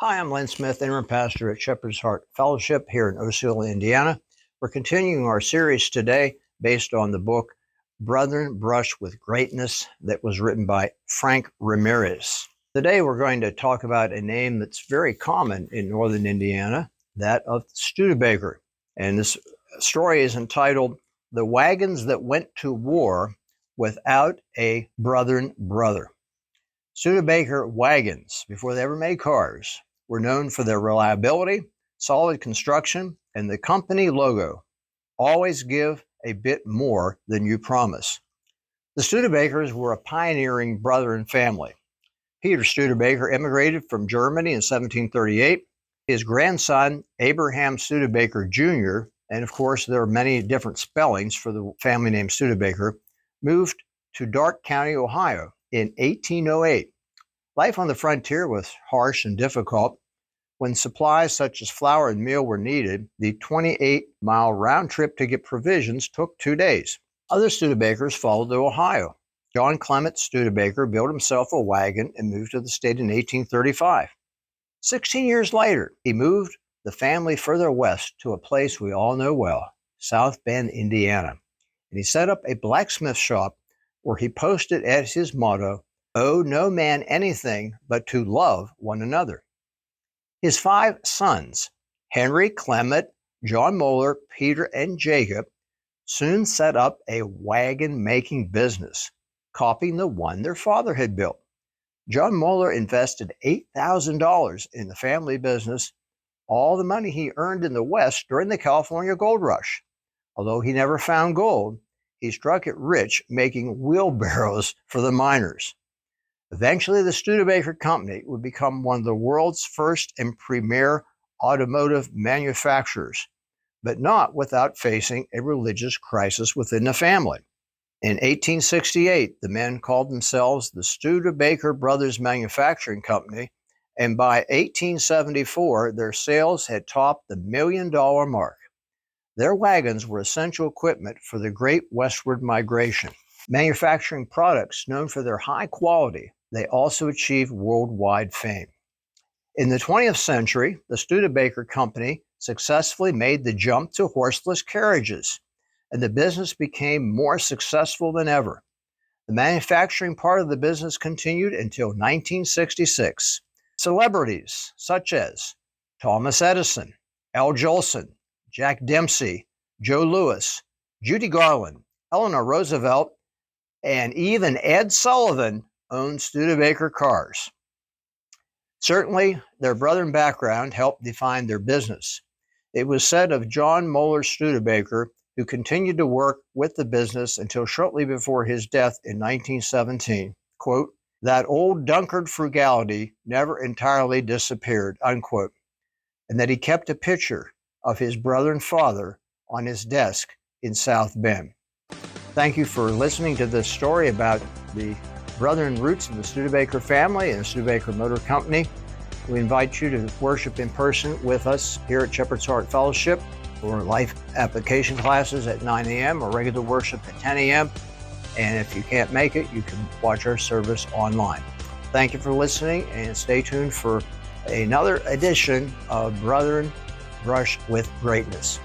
Hi, I'm Len Smith, interim pastor at Shepherd's Heart Fellowship here in Osceola, Indiana. We're continuing our series today based on the book Brethren Brush with Greatness that was written by Frank Ramirez. Today we're going to talk about a name that's very common in northern Indiana, that of Studebaker. And this story is entitled The Wagons That Went to War Without a Brethren Brother. Studebaker wagons, before they ever made cars, were known for their reliability, solid construction, and the company logo. Always give a bit more than you promise. The Studebakers were a pioneering Brethren family. Peter Studebaker immigrated from Germany in 1738. His grandson, Abraham Studebaker Jr., and of course there are many different spellings for the family name Studebaker, moved to Darke County, Ohio in 1808. Life on the frontier was harsh and difficult. When supplies such as flour and meal were needed, the 28-mile round trip to get provisions took 2 days. Other Studebakers followed to Ohio. John Clement Studebaker built himself a wagon and moved to the state in 1835. 16 years later, he moved the family further west to a place we all know well, South Bend, Indiana. And he set up a blacksmith shop where he posted as his motto, "Owe no man anything but to love one another." His 5 sons, Henry, Clement, John Moeller, Peter, and Jacob, soon set up a wagon-making business, copying the one their father had built. John Moeller invested $8,000 in the family business, all the money he earned in the West during the California gold rush. Although he never found gold, he struck it rich making wheelbarrows for the miners. Eventually, the Studebaker Company would become one of the world's first and premier automotive manufacturers, but not without facing a religious crisis within the family. In 1868, the men called themselves the Studebaker Brothers Manufacturing Company, and by 1874, their sales had topped the $1 million mark. Their wagons were essential equipment for the great westward migration. Manufacturing products known for their high quality, they also achieved worldwide fame. In the 20th century, the Studebaker Company successfully made the jump to horseless carriages, and the business became more successful than ever. The manufacturing part of the business continued until 1966. Celebrities such as Thomas Edison, Al Jolson, Jack Dempsey, Joe Louis, Judy Garland, Eleanor Roosevelt, and even Ed Sullivan owned Studebaker cars. Certainly, their Brethren background helped define their business. It was said of John Moeller Studebaker, who continued to work with the business until shortly before his death in 1917, quote, "That old Dunkard frugality never entirely disappeared," unquote, and that he kept a picture of his Brethren father on his desk in South Bend. Thank you for listening to this story about the Brethren roots of the Studebaker family and the Studebaker Motor Company. We invite you to worship in person with us here at Shepherd's Heart Fellowship for life application classes at 9 a.m. or regular worship at 10 a.m. And if you can't make it, you can watch our service online. Thank you for listening, and stay tuned for another edition of Brethren Brush with Greatness.